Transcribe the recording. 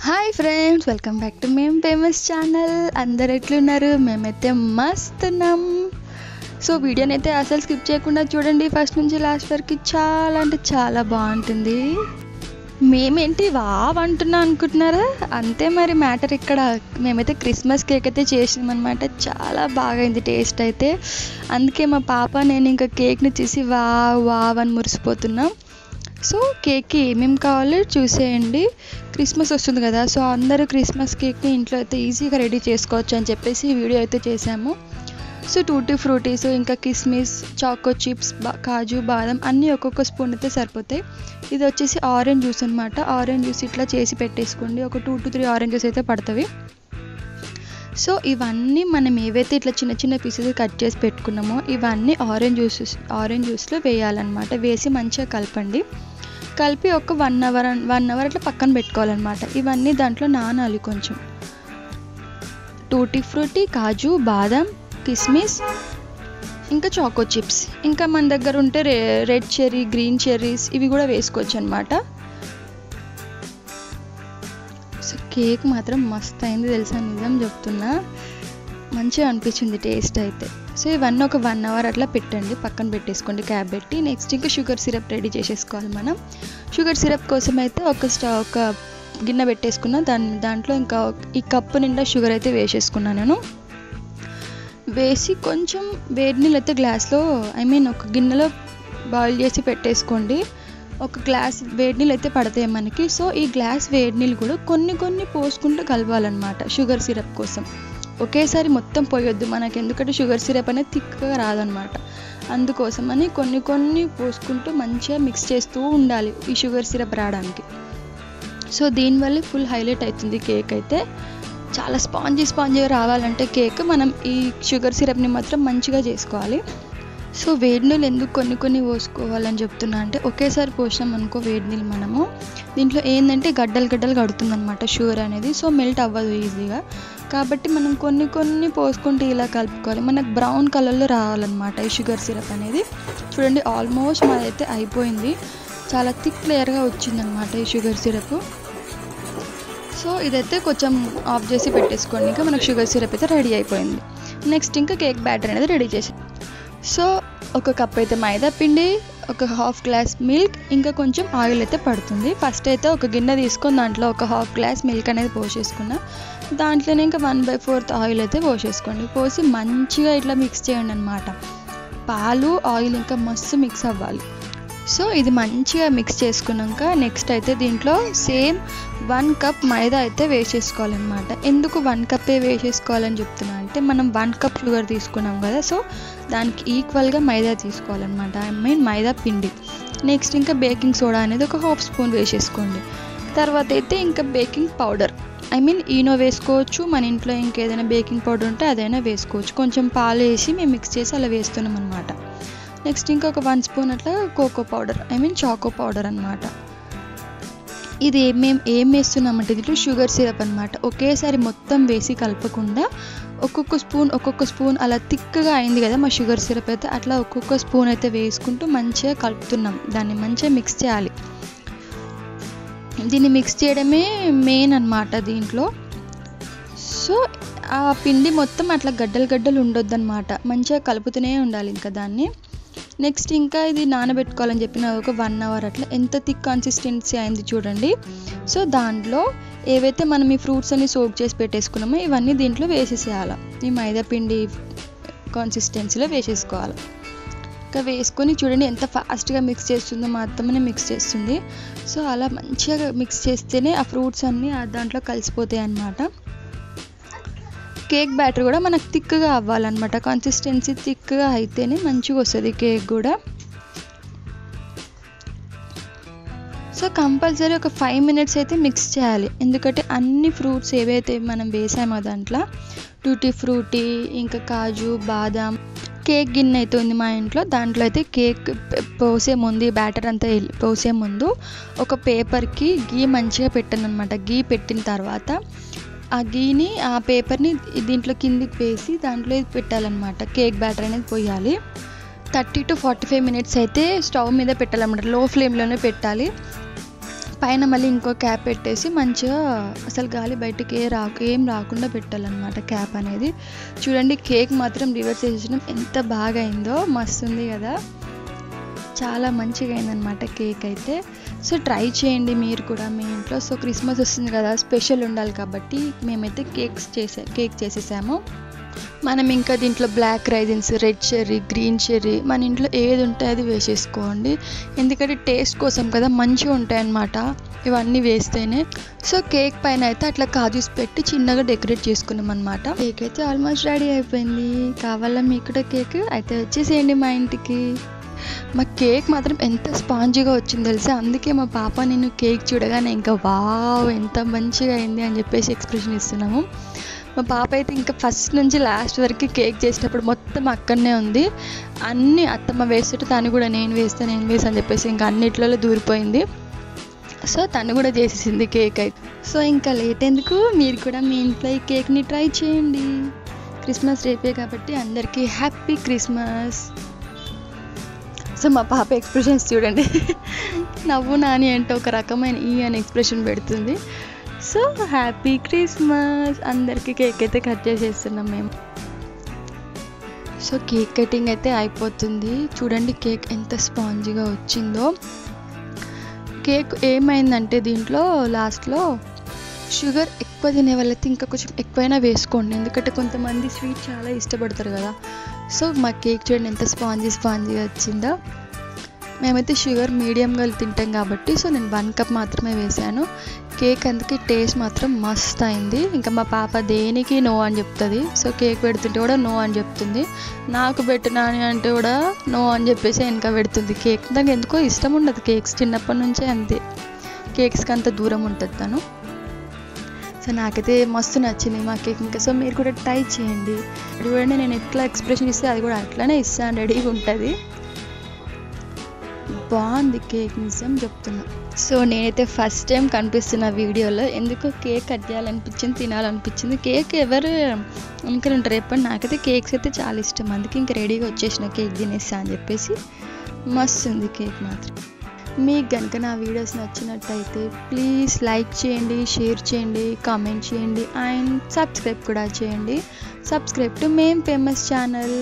Hi friends, welcome back to ma'am famous channel. అందరు ఎట్లున్నారు? మేమైతే మస్త్ ఉన్నాం. సో వీడియోని అయితే అసలు స్కిప్ చేయకుండా చూడండి, ఫస్ట్ నుంచి లాస్ట్ వరకు. చాలా అంటే చాలా బాగుంటుంది. మేమేంటి వావ్ అంటున్నాం అనుకుంటున్నారా? అంతే మరి మ్యాటర్. ఇక్కడ మేమైతే క్రిస్మస్ కేక్ అయితే చేసినామన్నమాట. చాలా బాగైంది టేస్ట్ అయితే. అందుకే మా పాప నేను ఇంకా కేక్ని చూసి వావ్ వావ్ అని మురిసిపోతున్నాం. సో కేక్కి ఏమేమి కావాలో చూసేయండి. క్రిస్మస్ వస్తుంది కదా, సో అందరూ క్రిస్మస్ కేక్ని ఇంట్లో అయితే ఈజీగా రెడీ చేసుకోవచ్చు అని చెప్పేసి వీడియో అయితే చేసాము. సో టూటీ ఫ్రూటీస్, ఇంకా కిస్మిస్, చాకో చిప్స్, కాజు, బాదం అన్నీ ఒక్కొక్క స్పూన్ అయితే సరిపోతాయి. ఇది వచ్చేసి ఆరెంజ్ జ్యూస్ అనమాట. ఆరెంజ్ జ్యూస్ ఇట్లా చేసి పెట్టేసుకోండి. ఒక 2 to 3 ఆరెంజెస్ అయితే పడతాయి. సో ఇవన్నీ మనం ఏవైతే ఇట్లా చిన్న చిన్న పీసెస్ కట్ చేసి పెట్టుకున్నామో ఇవన్నీ ఆరెంజ్ జ్యూస్లో వేయాలన్నమాట. వేసి మంచిగా కలపండి. కలిపి ఒక 1 అవర్ అట్లా పక్కన పెట్టుకోవాలన్నమాట. ఇవన్నీ దాంట్లో నానాలి కొంచెం. టూటీ ఫ్రూటీ, కాజు, బాదం, కిస్మిస్, ఇంకా చాకో చిప్స్, ఇంకా మన దగ్గర ఉంటే రెడ్ చెర్రీ, గ్రీన్ చెర్రీస్ ఇవి కూడా వేసుకోవచ్చు అనమాట. సో కేక్ మాత్రం మస్త్ అయింది తెలుసా, నిజం చెప్తున్నా. మంచిగా అనిపించింది టేస్ట్ అయితే. సో ఇవన్నీ ఒక 1 అవర్ అట్లా పెట్టండి, పక్కన పెట్టేసుకోండి క్యాప్ పెట్టి. నెక్స్ట్ ఇంకా షుగర్ సిరప్ రెడీ చేసేసుకోవాలి మనం. షుగర్ సిరప్ కోసం అయితే ఒక గిన్నె పెట్టేసుకున్నా. దాంట్లో ఇంకా ఈ కప్పు నిండా షుగర్ అయితే వేసేసుకున్నాను నేను. వేసి కొంచెం వేడి నీళ్ళు అయితే గ్లాస్లో ఒక గిన్నెలో బాయిల్ చేసి పెట్టేసుకోండి. ఒక గ్లాస్ వేడి నీళ్ళు అయితే పడతాయి మనకి. సో ఈ గ్లాస్ వేడి నీళ్ళు కూడా కొన్ని పోసుకుంటూ కలపాలన్నమాట షుగర్ సిరప్ కోసం. ఒకేసారి మొత్తం పోయొద్దు మనకి, ఎందుకంటే షుగర్ సిరప్ అనేది థిక్గా రాదనమాట. అందుకోసమని కొన్ని పోసుకుంటూ మంచిగా మిక్స్ చేస్తూ ఉండాలి ఈ షుగర్ సిరప్ రావడానికి. సో దీనివల్ల ఫుల్ హైలైట్ అవుతుంది కేక్ అయితే. చాలా స్పాంజీగా రావాలంటే కేక్ మనం ఈ షుగర్ సిరప్ని మాత్రం మంచిగా చేసుకోవాలి. సో వేడి నీళ్ళు ఎందుకు కొన్ని పోసుకోవాలని చెప్తున్నా అంటే, ఒకేసారి పోసినాం అనుకో వేడి నీళ్ళు మనము, దీంట్లో ఏంటంటే గడ్డలు కడుతుంది అనమాట షుగర్ అనేది. సో మెల్ట్ అవ్వదు ఈజీగా. కాబట్టి మనం కొన్ని పోసుకుంటే ఇలా కలుపుకోవాలి. మనకు బ్రౌన్ కలర్లో రావాలన్నమాట ఈ షుగర్ సిరప్ అనేది. చూడండి ఆల్మోస్ట్ మాదైతే అయిపోయింది. చాలా థిక్ లేయర్గా వచ్చిందనమాట ఈ షుగర్ సిరప్. సో ఇదైతే కొంచెం ఆఫ్ చేసి పెట్టేసుకోండి. ఇంకా మనకు షుగర్ సిరప్ అయితే రెడీ అయిపోయింది. నెక్స్ట్ ఇంకా కేక్ బ్యాటర్ అనేది రెడీ చేసి, సో ఒక కప్ అయితే మైదా పిండి, ఒక 1/2 గ్లాస్ మిల్క్, ఇంకా కొంచెం ఆయిల్ అయితే పడుతుంది. ఫస్ట్ అయితే ఒక గిన్నె తీసుకొని దాంట్లో ఒక 1/2 గ్లాస్ మిల్క్ అనేది పోసేసుకున్నా. దాంట్లోనే ఇంకా 1/4 ఆయిల్ అయితే పోసేసుకోండి. పోసి మంచిగా ఇట్లా మిక్స్ చేయండి అనమాట. పాలు ఆయిల్ ఇంకా మస్తు మిక్స్ అవ్వాలి. సో ఇది మంచిగా మిక్స్ చేసుకున్నాక నెక్స్ట్ అయితే దీంట్లో సేమ్ 1 కప్ మైదా అయితే వేసేసుకోవాలన్నమాట. ఎందుకు 1 కప్పే వేసేసుకోవాలని చెప్తున్నా అంటే, మనం 1 కప్ షుగర్ తీసుకున్నాం కదా, సో దానికి ఈక్వల్గా మైదా తీసుకోవాలన్నమాట. మైదా పిండి. నెక్స్ట్ ఇంకా బేకింగ్ సోడా అనేది ఒక 1/2 స్పూన్ వేసేసుకోండి. తర్వాత అయితే ఇంకా బేకింగ్ పౌడర్ ఈనో వేసుకోవచ్చు. మన ఇంట్లో ఇంకేదైనా బేకింగ్ పౌడర్ ఉంటే అదైనా వేసుకోవచ్చు. కొంచెం పాలు వేసి మేము మిక్స్ చేసి అలా వేస్తున్నాం అనమాట. నెక్స్ట్ ఇంకా ఒక 1 స్పూన్ అట్లా కోకో పౌడర్ చాకో పౌడర్ అనమాట. ఇది ఏం వేస్తున్నామంటే దీంట్లో షుగర్ సిరప్ అనమాట. ఒకేసారి మొత్తం వేసి కలపకుండా ఒక్కొక్క స్పూన్ అలా థిక్గా అయింది కదా మా షుగర్ సిరప్ అయితే, అట్లా ఒక్కొక్క స్పూన్ అయితే వేసుకుంటూ మంచిగా కలుపుతున్నాం. దాన్ని మంచిగా మిక్స్ చేయాలి. దీన్ని మిక్స్ చేయడమే మెయిన్ అనమాట దీంట్లో. సో ఆ పిండి మొత్తం అట్లా గడ్డలు ఉండొద్దు అనమాట. మంచిగా కలుపుతూనే ఉండాలి ఇంకా దాన్ని. నెక్స్ట్ ఇంకా ఇది నానబెట్టుకోవాలని చెప్పిన ఒక 1 అవర్ అట్లా. ఎంత థిక్ కన్సిస్టెన్సీ అయింది చూడండి. సో దాంట్లో ఏవైతే మనం ఈ ఫ్రూట్స్ అన్ని సోక్ చేసి పెట్టేసుకున్నామో ఇవన్నీ దీంట్లో వేసేసేయాలి. ఈ మైదా పిండి కన్సిస్టెన్సీలో వేసేసుకోవాలి. ఇంకా వేసుకొని చూడండి ఎంత ఫాస్ట్గా మిక్స్ చేస్తుందో, మా అత్తమ్మనే మిక్స్ చేస్తుంది. సో అలా మంచిగా మిక్స్ చేస్తేనే ఆ ఫ్రూట్స్ అన్నీ దాంట్లో కలిసిపోతాయి అన్నమాట. కేక్ బ్యాటర్ కూడా మనకు థిక్గా అవ్వాలన్నమాట. కన్సిస్టెన్సీ థిక్గా అయితేనే మంచిగా వస్తుంది కేక్ కూడా. సో కంపల్సరీ ఒక 5 మినిట్స్ అయితే మిక్స్ చేయాలి. ఎందుకంటే అన్ని ఫ్రూట్స్ ఏవైతే మనం వేసామో దాంట్లో టూటీ ఫ్రూటీ, ఇంకా కాజు, బాదం. కేక్ గిన్నె అయితే ఉంది మా ఇంట్లో. దాంట్లో అయితే కేక్ పోసే ముందు, ఈ బ్యాటర్ అంతా పోసే ముందు ఒక పేపర్కి గీ మంచిగా పెట్టాను అనమాట. గీ పెట్టిన తర్వాత ఆ గీని ఆ పేపర్ని దీంట్లో కిందికి వేసి దాంట్లో పెట్టాలన్నమాట. కేక్ బ్యాటర్ అనేది పోయాలి. 30 to 45 మినిట్స్ అయితే స్టవ్ మీద పెట్టాలన్నమాట. లో ఫ్లేమ్లోనే పెట్టాలి. పైన మళ్ళీ ఇంకో క్యాప్ పెట్టేసి మంచిగా అసలు గాలి బయటకి ఏం రాకుండా పెట్టాలన్నమాట క్యాప్ అనేది. చూడండి కేక్ మాత్రం రివర్స్ చేసేయడం ఎంత బాగా అయిందో, మస్తు ఉంది కదా, చాలా మంచిగా అయిందనమాట కేక్ అయితే. సో ట్రై చేయండి మీరు కూడా మీ ఇంట్లో. సో క్రిస్మస్ వస్తుంది కదా, స్పెషల్ ఉండాలి కాబట్టి మేమైతే కేక్ చేసేసాము. మనం ఇంకా దీంట్లో black raisins, red cherry, green cherry మన ఇంట్లో ఏది ఉంటే అది వేసేసుకోండి, ఎందుకంటే టేస్ట్ కోసం కదా, మంచిగా ఉంటాయి అన్నమాట ఇవన్నీ వేస్తేనే. సో కేక్ పైన అయితే అట్లా కాజూస్ పెట్టి చిన్నగా డెకరేట్ చేసుకున్నాం అనమాట. కేక్ అయితే ఆల్మోస్ట్ రెడీ అయిపోయింది. కావాలా మీకు కూడా కేక్ అయితే వచ్చేసేయండి మా ఇంటికి. మా కేక్ మాత్రం ఎంత స్పాంజీగా వచ్చింది తెలుసా, అందుకే మా పాప నేను కేక్ చూడగానే ఇంకా వావ్ ఎంత మంచిగా అయింది అని చెప్పేసి ఎక్స్ప్రెషన్ ఇస్తున్నాము. మా పాప అయితే ఇంకా ఫస్ట్ నుంచి లాస్ట్ వరకు కేక్ చేసేటప్పుడు మొత్తం అక్కడనే ఉంది. అన్నీ అత్తమ్మ వేస్తుంటే తను కూడా నేను వేస్తా అని చెప్పేసి ఇంకా అన్నిట్లలో దూరిపోయింది. సో తను కూడా చేసేసింది కేక్ అయితే. సో ఇంకా లేట్ ఎందుకు, మీరు కూడా మీ ఇంట్లో ఈ కేక్ని ట్రై చేయండి. క్రిస్మస్ రేపే కాబట్టి అందరికీ హ్యాపీ క్రిస్మస్. సో మా పాప ఎక్స్ప్రెషన్స్ చూడండి, నవ్వు నాని అంటే ఒక రకమైన ఈ అని ఎక్స్ప్రెషన్ పెడుతుంది. So happy Christmas. అందరికీ కేక్ అయితే కట్ చేసేస్తున్నాం మేము. సో కేక్ కటింగ్ అయితే అయిపోతుంది. చూడండి కేక్ ఎంత స్పాంజీగా వచ్చిందో. కేక్ ఏమైందంటే దీంట్లో లాస్ట్లో షుగర్ ఎక్కువ తినే వాళ్ళైతే ఇంకా కొంచెం ఎక్కువైనా వేసుకోండి, ఎందుకంటే కొంతమంది స్వీట్ చాలా ఇష్టపడతారు కదా. సో మా కేక్ చూడండి ఎంత స్పాంజీగా వచ్చిందో. మేమైతే షుగర్ మీడియంగా తింటాం కాబట్టి సో నేను 1 కప్ మాత్రమే వేసాను. కేక్ అందుకే టేస్ట్ మాత్రం మస్త్ అయింది. ఇంకా మా పాప దేనికి నో అని చెప్తుంది. సో కేక్ పెడుతుంటే కూడా నో అని చెప్తుంది, నాకు పెట్టినా అని అంటే కూడా నో అని చెప్పేసి వెనక పెడుతుంది. కేక్ దానికి ఎందుకో ఇష్టం ఉండదు, కేక్స్ చిన్నప్పటి నుంచే అంతే, కేక్స్కి అంత దూరం ఉంటుంది తను. సో నాకైతే మస్తు నచ్చింది మా కేక్. ఇంకా సో మీరు కూడా ట్రై చేయండి. చూడండి నేను ఎట్లా ఎక్స్ప్రెషన్ ఇస్తే అది కూడా అట్లానే ఇస్తాను, రెడీగా ఉంటుంది. బాగుంది కేక్, నిజం చెప్తున్నా. సో నేనైతే ఫస్ట్ టైం కనిపిస్తున్న వీడియోలో ఎందుకో కేక్ కట్ చేయాలనిపించింది, తినాలనిపించింది. కేక్ ఎవరు అనుకుంటారు ఎప్పుడు, నాకైతే కేక్స్ అయితే చాలా ఇష్టం, అందుకే ఇంకా రెడీగా వచ్చేసిన కేక్ తినేస్తా అని చెప్పేసి. మస్తు ఉంది కేక్ మాత్రం. మీకు కనుక నా వీడియోస్ నచ్చినట్టయితే ప్లీజ్ లైక్ చేయండి, షేర్ చేయండి, కామెంట్ చేయండి అండ్ సబ్స్క్రైబ్ కూడా చేయండి. Subscribe to ma'am famous channel.